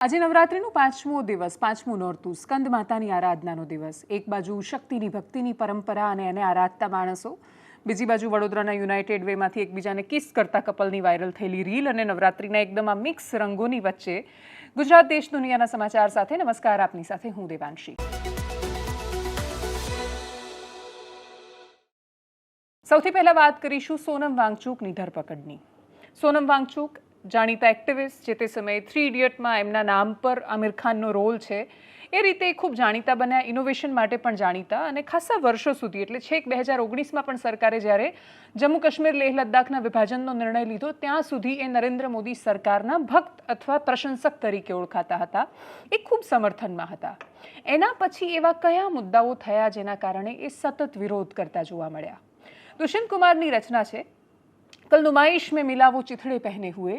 આજે નવરાત્રિનું પાંચમો દિવસ, પાંચમું નોરતું, સ્કંદ માતાની આરાધનાનો દિવસ. એક બાજુ શક્તિની ભક્તિની પરંપરા અને એને આરાધતા માણસો, બીજી બાજુ વડોદરાના યુનાઇટેડ વેમાંથી એકબીજાને કિસ કરતા કપલની વાયરલ થયેલી રીલ અને નવરાત્રિના એકદમ આ મિક્સ રંગોની વચ્ચે ગુજરાત દેશ દુનિયાના સમાચાર સાથે નમસ્કાર. આપની સાથે હું દેવાંશી. સૌથી પહેલા વાત કરીશું સોનમ વાંગચુકની ધરપકડની. સોનમ વાંગચુક જાણીતા એક્ટિવિસ્ટ, જે તે સમયે 3 ઇડિયટમાં એમના નામ પર આમિર ખાનનો રોલ છે એ રીતે ખૂબ જાણીતા બન્યા, ઇનોવેશન માટે પણ જાણીતા, અને ખાસા વર્ષો સુધી એટલે છેક 2019માં પણ સરકારે જ્યારે જમ્મુ કાશ્મીર લેહ લદ્દાખના વિભાજનનો નિર્ણય લીધો ત્યાં સુધી એ નરેન્દ્ર મોદી સરકારના ભક્ત અથવા પ્રશંસક તરીકે ઓળખાતા હતા. એ ખૂબ સમર્થનમાં હતા. એના પછી એવા કયા મુદ્દાઓ થયા જેના કારણે એ સતત વિરોધ કરતા જોવા મળ્યા? દુષ્યંત કુમારની રચના છે कल नुमाइश में मिला वो चिथड़े पहने हुए,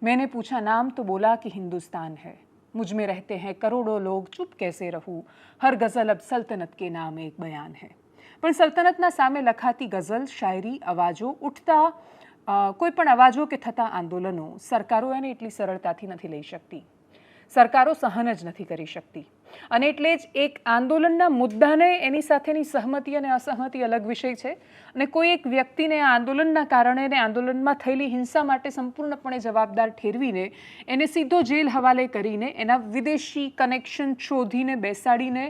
मैंने पूछा नाम तो बोला कि हिंदुस्तान है, मुझ में रहते हैं करोड़ों लोग, चुप कैसे रहूं, हर गज़ल अब सल्तनत के नाम एक बयान है. પણ સલ્તનતના સામે લખાતી ગઝલ, શાયરી, અવાજો, ઉઠતા કોઈ પણ અવાજો કે થતા આંદોલનો સરકારો એને એટલી સરળતાથી નથી લઈ શકતી. સરકારો સહન જ નથી કરી શકતી. અને એટલે જ એક આંદોલનના મુદ્દાને એની સાથેની સહમતિ અને અસહમતિ અલગ વિષય છે. અને કોઈ એક વ્યક્તિને આ આંદોલનના કારણે ને આંદોલનમાં થયેલી હિંસા માટે સંપૂર્ણપણે જવાબદાર ઠેરવીને એને સીધો જેલ હવાલે કરીને એના વિદેશી કનેક્શન શોધીને બેસાડીને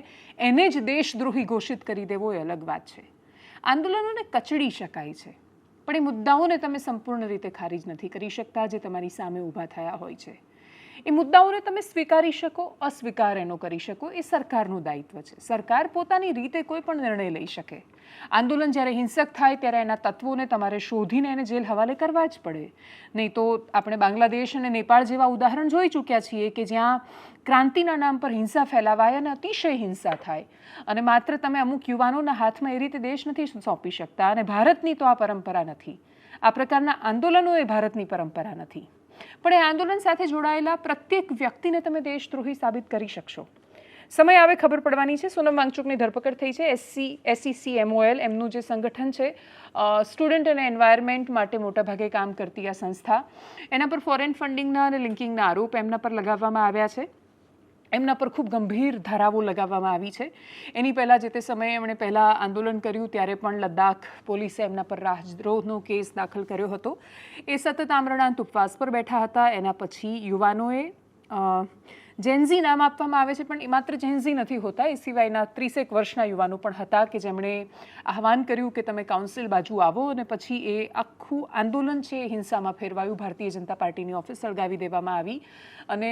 એને જ દેશદ્રોહી ઘોષિત કરી દેવો એ અલગ વાત છે. આંદોલનોને કચડી શકાય છે, પણ એ મુદ્દાઓને તમે સંપૂર્ણ રીતે ખારીજ નથી કરી શકતા જે તમારી સામે ઊભા થયા હોય છે. એ મુદ્દાઓને તમે સ્વીકારી શકો, અસ્વીકાર એનો કરી શકો, એ સરકારનું દાયિત્વ છે. સરકાર પોતાની રીતે કોઈ પણ નિર્ણય લઈ શકે. આંદોલન જ્યારે હિંસક થાય ત્યારે એના તત્વોને તમારે શોધીને એને જેલ હવાલે કરવા જ પડે. નહીં તો આપણે બાંગ્લાદેશ અને નેપાળ જેવા ઉદાહરણ જોઈ ચૂક્યા છીએ કે જ્યાં ક્રાંતિના નામ પર હિંસા ફેલાવાય અને અતિશય હિંસા થાય, અને માત્ર તમે અમુક યુવાનોના હાથમાં એ રીતે દેશ નથી સોંપી શકતા. અને ભારતની તો આ પરંપરા નથી. આ પ્રકારના આંદોલનો એ ભારતની પરંપરા નથી. પણ એ આંદોલન સાથે જોડાયેલા પ્રત્યેક વ્યક્તિને તમે દેશદ્રોહી સાબિત કરી શકશો. સમય આવે ખબર પડવાની છે. સોનમ વાંગચુકની ધરપકડ થઈ છે. SEC-MOL એમનું જે સંગઠન છે, સ્ટુડન્ટ અને એન્વાયરમેન્ટ માટે મોટાભાગે કામ કરતી આ સંસ્થા, એના પર ફોરેન ફંડિંગના અને લિંકિંગના આરોપ એમના પર લગાવવામાં આવ્યા છે. એમના પર ખૂબ ગંભીર ધારાઓ લગાવવામાં આવી છે. એની પહેલાં જે તે સમયે એમણે પહેલાં આંદોલન કર્યું ત્યારે પણ લદ્દાખ પોલીસે એમના પર રાજદ્રોહનો કેસ દાખલ કર્યો હતો. એ સતત આમરણાંત ઉપવાસ પર બેઠા હતા. એના પછી યુવાનોએ જેન્ઝી નામ આપવામાં આવે છે, પણ એ માત્ર જેન્ઝી નથી હોતા. એ સિવાયના 30 વર્ષના યુવાનો પણ હતા કે જેમણે આહવાન કર્યું કે તમે કાઉન્સિલ બાજુ આવો, અને પછી એ આખું આંદોલન છે એ હિંસામાં ફેરવાયું. ભારતીય જનતા પાર્ટીની ઓફિસ સળગાવી દેવામાં આવી અને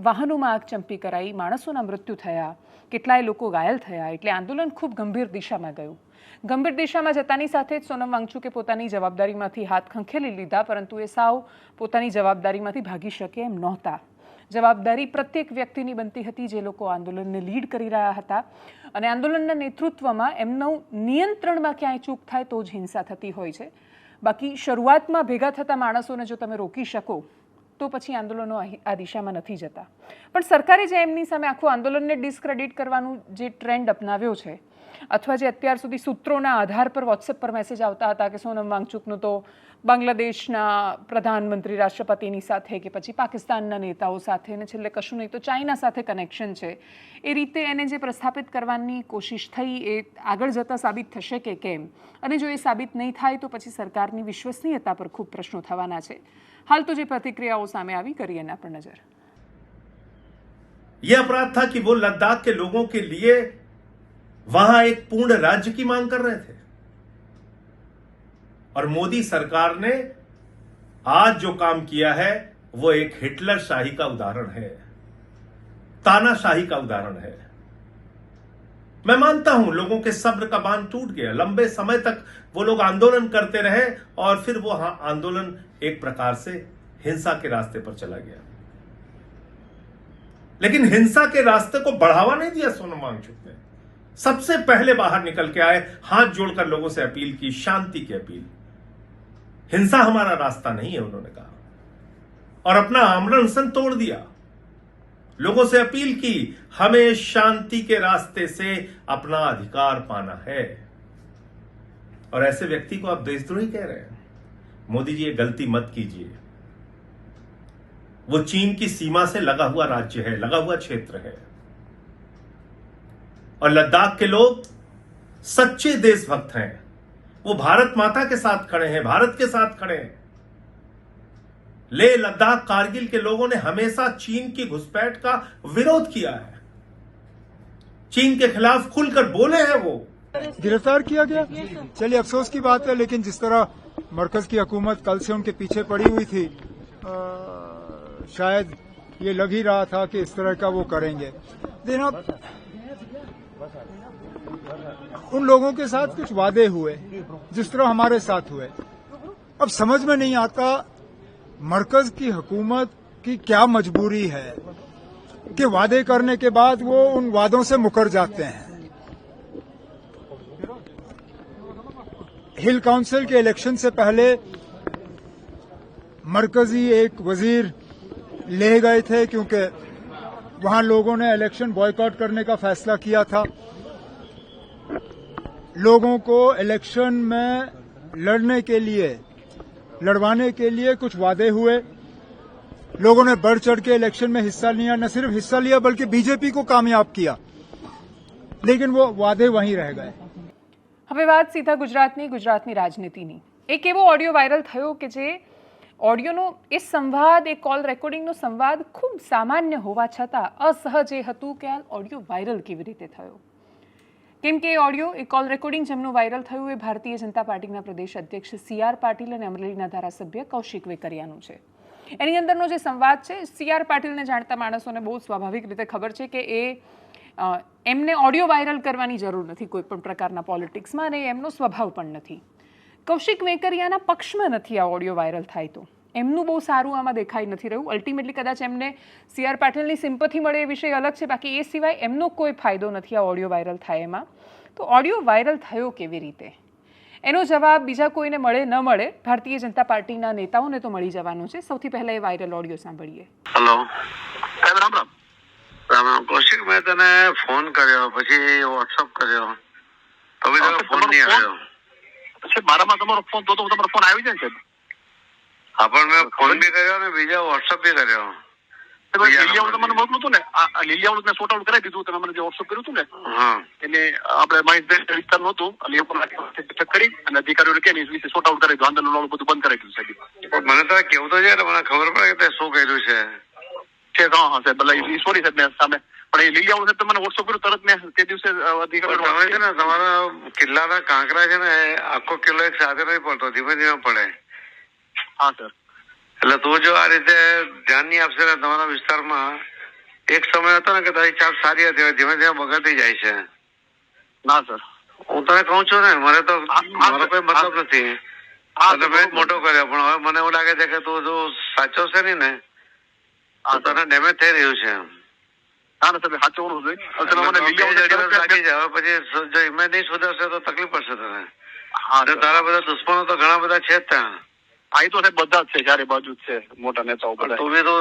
વાહનોમાં આગ ચંપી કરાઈ, માણસોના મૃત્યુ થયા, કેટલાય લોકો ઘાયલ થયા. એટલે આંદોલન ખૂબ ગંભીર દિશામાં ગયું. ગંભીર દિશામાં જતાની સાથે જ સોનમ વાંગચુકે પોતાની જવાબદારીમાંથી હાથ ખંખેલી લીધા, પરંતુ એ સાવ પોતાની જવાબદારીમાંથી ભાગી શકે એમ નહોતા. જવાબદારી પ્રત્યેક વ્યક્તિની બનતી હતી જે લોકો આંદોલનને લીડ કરી રહ્યા હતા. અને આંદોલનના નેતૃત્વમાં એમનું નિયંત્રણમાં ક્યાંય ચૂક થાય તો જ હિંસા થતી હોય છે. બાકી શરૂઆતમાં ભેગા થતા માણસોને જો તમે રોકી શકો તો પછી આંદોલનો આ દિશામાં નથી જતા. પણ સરકારે જે એમની સામે આખું આંદોલનને ડિસ્ક્રેડિટ કરવાનું જે ટ્રેન્ડ અપનાવ્યો છે, અથવા જે અત્યાર સુધી સૂત્રોના આધાર પર વોટ્સએપ પર મેસેજ આવતા હતા કે સોનમ વાંગચુકનું તો બાંગ્લાદેશના પ્રધાનમંત્રી રાષ્ટ્રપતિની સાથે કે પછી પાકિસ્તાનના નેતાઓ સાથે, અને છેલ્લે કશું નહીં તો ચાઇના સાથે કનેક્શન છે, એ રીતે એને જે પ્રસ્થાપિત કરવાની કોશિશ થઈ એ આગળ જતાં સાબિત થશે કે કેમ? અને જો એ સાબિત નહીં થાય તો પછી સરકારની વિશ્વસનીયતા પર ખૂબ પ્રશ્નો થવાના છે. હાલ તો જે પ્રતિક્રિયાઓ સામે આવી, કરીએ એના પર નજર. यह अपराध था कि वो लद्दाख के लोगों के लिए वहां एक पूर्ण राज्य की मांग कर रहे थे, और मोदी सरकार ने आज जो काम किया है वो एक हिटलर शाही का उदाहरण है, तानाशाही का उदाहरण है. मैं मानता हूं लोगों के सब्र का बांध टूट गया. लंबे समय तक वो लोग आंदोलन करते रहे और फिर वो आंदोलन एक प्रकार से हिंसा के रास्ते पर चला गया. लेकिन हिंसा के रास्ते को बढ़ावा नहीं दिया सोनम वांगचुक ने. सबसे पहले बाहर निकल के आए, हाथ जोड़कर लोगों से अपील की, शांति की अपील. हिंसा हमारा रास्ता नहीं है उन्होंने कहा, और अपना आमरण अनशन तोड़ दिया. लोगों से अपील की, हमें शांति के रास्ते से अपना अधिकार पाना है. और ऐसे व्यक्ति को आप देशद्रोही कह रहे हैं? मोदी जी, ये गलती मत कीजिए. वो चीन की सीमा से लगा हुआ राज्य है, लगा हुआ क्षेत्र है। और लद्दाख के लोग सच्चे देशभक्त हैं, वो भारत माता के साथ खड़े हैं, भारत के साथ खड़े हैं। लेह लद्दाख कारगिल के लोगों ने हमेशा चीन की घुसपैठ का विरोध किया है, चीन के खिलाफ खुलकर बोले हैं। वो गिरफ्तार किया गया, चलिए अफसोस की बात है, लेकिन जिस तरह मरकज की हुकूमत कल से उनके पीछे पड़ी हुई थी, शायद ये लग ही रहा था कि इस तरह का वो करेंगे। लेकिन अब उन लोगों के साथ कुछ वादे हुए जिस तरह हमारे साथ हुए। अब समझ में नहीं आता मरकज की हुकूमत की क्या मजबूरी है कि वादे करने के बाद वो उन वादों से मुकर जाते हैं। हिल काउंसिल के इलेक्शन से पहले मरकजी एक वजीर ले गए थे क्योंकि वहां लोगों ने इलेक्शन बॉयकॉट करने का फैसला किया था। लोगों को इलेक्शन में लड़वाने के लिए कुछ वादे हुए, लोगों ने बढ़ चढ़ के इलेक्शन में हिस्सा लिया, न सिर्फ हिस्सा लिया बल्कि बीजेपी को कामयाब किया, लेकिन वो वादे वहीं रह गए। હવે વાત સીધા ગુજરાતની રાજનીતિની। એક એવો ઓડિયો વાયરલ થયો કે જે ઓડિયોનો એ સંવાદ, એ કોલ રેકોર્ડિંગનો સંવાદ ખૂબ સામાન્ય હોવા છતાં અસહજ એ હતું કે આ ઓડિયો વાયરલ કેવી રીતે થયો। કેમ કે એ ઓડિયો, એ કોલ રેકોર્ડિંગ જેમનું વાયરલ થયું એ ભારતીય જનતા પાર્ટીના પ્રદેશ અધ્યક્ષ CR પાટીલ અને અમરેલીના ધારાસભ્ય કૌશિક વેકરિયાનું છે। એની અંદરનો જે સંવાદ છે, CR પાટીલને જાણતા માણસોને બહુ સ્વાભાવિક રીતે ખબર છે કે એમને ઓડિયો વાયરલ કરવાની જરૂર નથી કોઈ પણ પ્રકારના પોલિટિક્સમાં, અને એમનો સ્વભાવ પણ નથી। કૌશિક વેકરિયાના પક્ષમાં નથી આ ઓડિયો વાયરલ થાય તો એમનું બહુ સારું આમાં દેખાઈ નથી રહ્યું। અલ્ટિમેટલી કદાચ એમને CR પાટીલની સિમ્પથી મળે એ વિષય અલગ છે, બાકી એ સિવાય એમનો કોઈ ફાયદો નથી આ ઓડિયો વાયરલ થાય એમાં। તો ઓડિયો વાયરલ થયો કેવી રીતે, એનો જવાબ બીજા કોઈને મળે ન મળે, ભારતીય જનતા પાર્ટીના નેતાઓને તો મળી જવાનો છે। સૌથી પહેલા એ વાયરલ ઓડિયો સાંભળીએ। હેલો, રામ રામ। કૌશિક, મેં તને ફોન કર્યો, પછી વોટ્સઅપ કર્યો, તો બી તારો ફોન નહીં આવ્યો। પછી મારામાં તમારો ફોન તો તમારો ફોન આવી જાય છે। હા, પણ મેં ફોન બી કર્યો ને બીજા વોટ્સઅપ બી કર્યો। લીલિયાવાળું તમને મોકલું હતું ને, લીલિયાવાળું મેં સોર્ટ આઉટ કરાવી દીધું, તમે મને જે વોટ્સઅપ કર્યું હતું ને, હા, એને આપણે માહિતી વિસ્તારનું હતું, ચેક કરી અને અધિકારીઓને કે વિશે સોર્ટ આઉટ કરાવી દીધું, આંદોલન બધું બંધ કરાવી દીધું સાહેબ। મને તો કેવું તો છે, મને ખબર પડે કે શું કર્યું છે। હા હા સાહેબ, સોરી સાહેબ, મેં સામે પણ એ લીલિયાવાળું સાહેબ મને વોટ્સઅપ કર્યું તરત, મેં તે દિવસે અધિકારીઓ છે ને, તમારા કિલ્લાના કાંકરા છે ને, આખો કિલ્લો એક સાથે નહીં પડતો, ધીમે ધીમે પડે। હા સર, એટલે તું જો આ રીતે ધ્યાન નહીં આપશે ને તમારા વિસ્તારમાં, એક સમય હતો ને કે તારી ચાપ સારી હતી, ધીમે ધીમે બગડતી જાય છે। ના સર, હું તને કહું છું ને, મારો કોઈ મતલબ નથી, મેં મોટો કર્યો, પણ હવે મને એવું લાગે છે કે તું જો સાચો છે ને તને ડેમેજ થઈ રહ્યું છે। હા ને સાહેબ, સાચવવાનું જોઈએ। પછી જો ઇમેજ નહીં સુધરશે તો તકલીફ પડશે તને। તારા બધા દુશ્મનો તો ઘણા બધા છે જ ત્યાં। આ તો સાહેબ બધા જ છે, ચારે બાજુ જ છે, મોટા નેતાઓ બધા। તું બી તો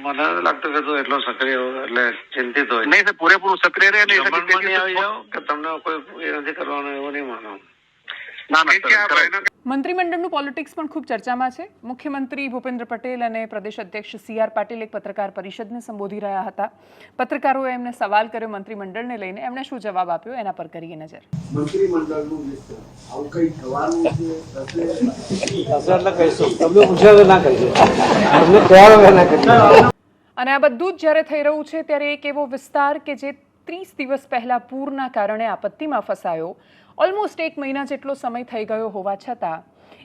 મને નથી લાગતું કે તું એટલો સક્રિય એટલે ચિંતિત હોય। નહીં સાહેબ, પૂરેપૂરું સક્રિય રહે નહીં આવી જાઓ કે તમને કોઈ એ નથી કરવાનું, એવું નહીં માનો। મંત્રીમંડળનું પોલિટિક્સ પણ ખૂબ ચર્ચામાં છે। મુખ્યમંત્રી ભૂપેન્દ્ર પટેલ અને પ્રદેશ અધ્યક્ષ CR પાટીલ એક પત્રકાર પરિષદને સંબોધી રહ્યા હતા। પત્રકારોએ એમને સવાલ કર્યો મંત્રીમંડળને લઈને, એમણે શું જવાબ આપ્યો એના પર કરીએ નજર। મંત્રીમંડળનું વિસ્તરણ આવું કંઈ થવાનું છે? અને આ બધું જ જ્યારે થઈ રહ્યું છે ત્યારે એક એવો વિસ્તાર કે જે 30 દિવસ પહેલા પૂરના કારણે આપત્તિમાં ફસાયો, ઓલમોસ્ટ 1 મહિના જેટલો સમય થઈ ગયો હોવા છતાં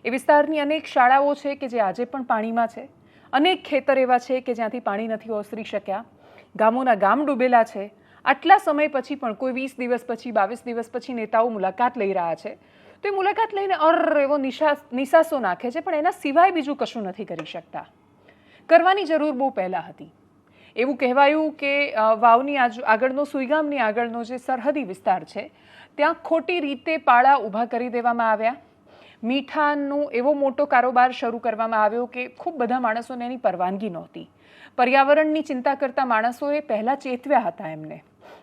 એ વિસ્તારની અનેક શાળાઓ છે કે જે આજે પણ પાણીમાં છે, અનેક ખેતર એવા છે કે જ્યાંથી પાણી નથી ઓસરી શક્યા, ગામોના ગામ ડૂબેલા છે। આટલા સમય પછી પણ કોઈ 20 દિવસ પછી, 22 દિવસ પછી નેતાઓ મુલાકાત લઈ રહ્યા છે, તો એ મુલાકાત લઈને એવો નિશાસો નાખે છે, પણ એના સિવાય બીજું કશું નથી કરી શકતા। કરવાની જરૂર બહુ પહેલાં હતી। એવું કહેવાયું કે વાવની આગળનો, સુઈગામની આગળનો જે સરહદી વિસ્તાર છે ત્યાં ખોટી રીતે પાળા ઊભા કરી દેવામાં આવ્યા। મીઠાનો એવો મોટો કારોબાર શરૂ કરવામાં આવ્યો કે ખૂબ બધા માણસોને એની પરવાનગી નહોતી। પર્યાવરણની ચિંતા કરતા માણસોએ પહેલાં ચેતવ્યા હતા એમને,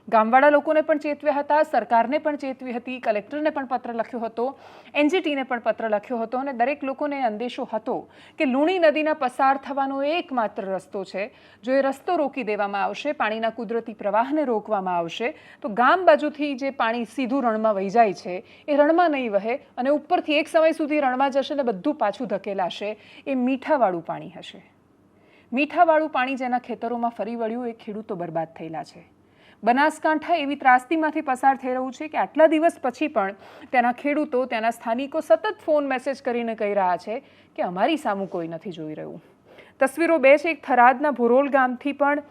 ગામવાળા લોકોને પણ ચેતવ્યા હતા, સરકારને પણ ચેતવી હતી, કલેક્ટરને પણ પત્ર લખ્યો હતો, એનજીટીને પણ પત્ર લખ્યો હતો અને દરેક લોકોને અંદેશો હતો કે લુણી નદીના પસાર થવાનો એકમાત્ર રસ્તો છે. જો એ રસ્તો રોકી દેવામાં આવશે, પાણીના કુદરતી પ્રવાહને રોકવામાં આવશે, તો ગામ બાજુથી જે પાણી સીધું રણમાં વહી જાય છે એ રણમાં નહીં વહે અને ઉપરથી એક સમય સુધી રણમાં જશે ને બધું પાછું ધકેલાશે. એ મીઠાવાળું પાણી હશે. મીઠાવાળું પાણી જેના ખેતરોમાં ફરી વળ્યું એ ખેડૂતો બરબાદ થયેલા છે. બનાસકાંઠા એવી ત્રાસદીમાંથી પસાર થઈ રહ્યું છે કે આટલા દિવસ પછી પણ ત્યાંના ખેડૂતો, ત્યાંના સ્થાનિકો સતત ફોન મેસેજ કરીને કહી રહ્યા છે કે અમારી સામું કોઈ નથી જોઈ રહ્યું. તસવીરો બે છે. એક થરાદના ભોરોલ ગામથી પણ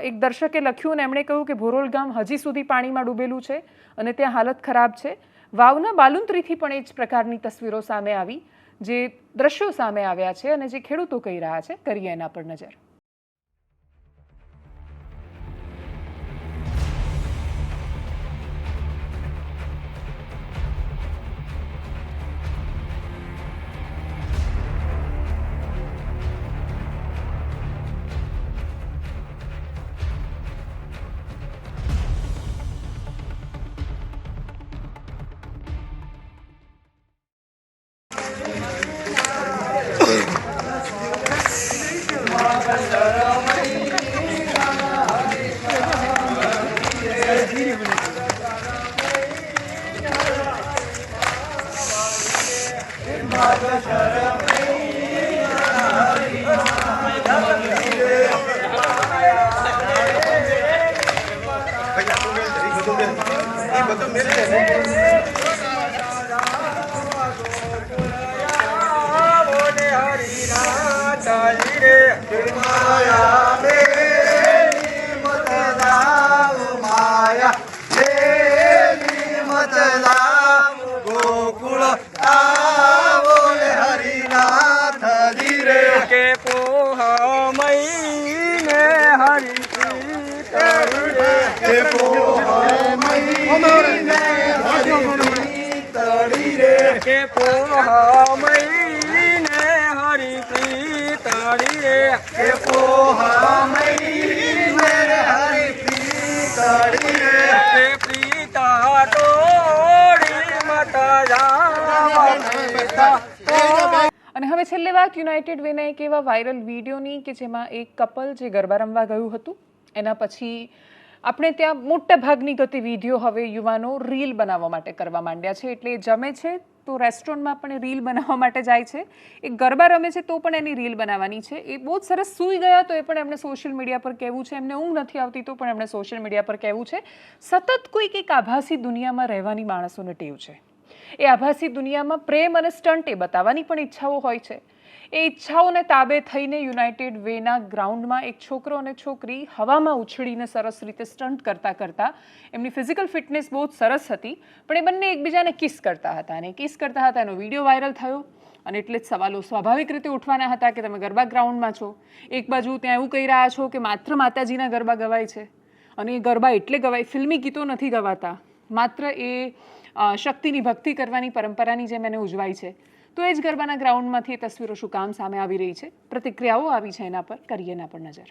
એક દર્શકે લખ્યું અને એમણે કહ્યું કે ભોરોલ ગામ હજી સુધી પાણીમાં ડૂબેલું છે અને ત્યાં હાલત ખરાબ છે. વાવના બાલુંત્રીથી પણ એ જ પ્રકારની તસવીરો સામે આવી, જે દ્રશ્યો સામે આવ્યા છે અને જે ખેડૂતો કહી રહ્યા છે. કરીએ એના પર નજર. અને હવે છેલ્લે વાત યુનાઇટેડ વેના એક એવા વાયરલ વિડીયોની કે જેમાં એક કપલ જે ગરબા રમવા ગયું હતું, એના પછી આપણે ત્યાં મોટા ભાગની ગતિવિધિઓ હવે યુવાનો રીલ બનાવવા માટે કરવા માંડ્યા છે. એટલે જમે છે તો રેસ્ટોરન્ટમાં પણ રીલ બનાવવા માટે જાય છે, એ ગરબા રમે છે તો પણ એની રીલ બનાવવાની છે. એ બહુ જ સરસ સૂઈ ગયા તો એ પણ એમને સોશિયલ મીડિયા પર કહેવું છે, એમને ઊંઘ નથી આવતી તો પણ એમને સોશિયલ મીડિયા પર કહેવું છે. સતત કોઈક એક આભાસી દુનિયામાં રહેવાની માણસોને ટેવ છે. એ આભાસી દુનિયામાં પ્રેમ અને સ્ટન્ટ એ બતાવવાની પણ ઈચ્છાઓ હોય છે. એ ઈચ્છાઓને તાબે થઈને યુનાઇટેડ વેના ગ્રાઉન્ડમાં એક છોકરો અને છોકરી હવામાં ઉછળીને સરસ રીતે સ્ટન્ટ કરતા એમની ફિઝિકલ ફિટનેસ બહુ જ સરસ હતી, પણ એ બંને એકબીજાને કિસ કરતા હતા અને કિસ કરતા હતા એનો વિડીયો વાયરલ થયો. અને એટલે જ સવાલો સ્વાભાવિક રીતે ઉઠવાના હતા કે તમે ગરબા ગ્રાઉન્ડમાં છો, એક બાજુ ત્યાં એવું કહી રહ્યા છો કે માત્ર માતાજીના ગરબા ગવાય છે અને એ ગરબા એટલે ગવાય, ફિલ્મી ગીતો નથી ગવાતા, માત્ર એ શક્તિની ભક્તિ કરવાની પરંપરાની જેમ એને ઉજવાય છે. તો એ જ ગરબાના ગ્રાઉન્ડમાંથી એ તસવીરો શું કામ સામે આવી રહી છે? પ્રતિક્રિયાઓ આવી છે એના પર, કરીએ એના પર નજર.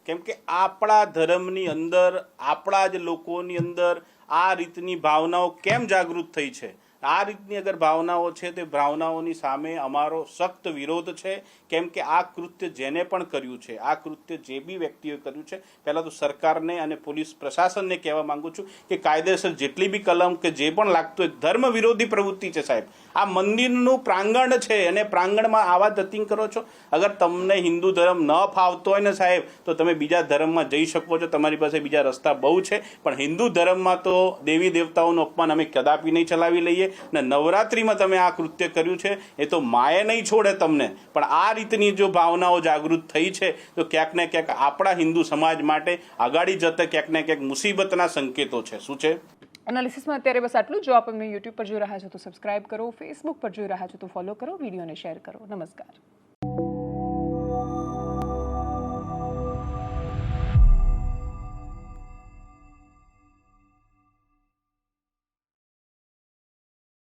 કેમ કે આપણા ધર્મની અંદર, આપણા જ લોકોની અંદર આ રીતની ભાવનાઓ કેમ જાગૃત થઈ છે? આ રીતની અગર ભાવનાઓ છે તે ભાવનાઓની સામે અમારો સખ્ત વિરોધ છે. કેમ કે આ કૃત્ય જેને પણ કર્યું છે, આ કૃત્ય જે બી વ્યક્તિઓએ કર્યું છે, પહેલાં તો સરકારને અને પોલીસ પ્રશાસનને કહેવા માંગુ છું કે કાયદેસર જેટલી બી કલમ કે જે પણ લાગતું હોય, ધર્મ વિરોધી પ્રવૃત્તિ છે સાહેબ. આ મંદિરનું પ્રાંગણ છે અને પ્રાંગણમાં આવા ધતિંગ કરો છો. અગર તમને હિન્દુ ધર્મ ન ફાવતો હોય ને સાહેબ, તો તમે બીજા ધર્મમાં જઈ શકો છો, તમારી પાસે બીજા રસ્તા બહુ છે. પણ હિન્દુ ધર્મમાં તો દેવી દેવતાઓનું અપમાન અમે કદાપી નહીં ચલાવી લઈએ. ને નવરાત્રિમાં તમે આ કૃત્ય કર્યું છે એ તો માએ નહીં છોડે તમને. પણ આ રીતની જો ભાવનાઓ જાગૃત થઈ છે તો ક્યાંક ને ક્યાંક આપણા હિન્દુ સમાજ માટે આગાડી જતા ક્યાંક ને ક્યાંક મુસીબતના સંકેતો છે. શું છે? એનાલિસિસમાં અત્યારે બસ આટલું. જો આપ અમને યુટ્યુબ પર જોઈ રહ્યા છો તો સબસ્ક્રાઇબ કરો, ફેસબુક પર જોઈ રહ્યા છો તો ફોલો કરો, વિડીયોને શેર કરો. નમસ્કાર.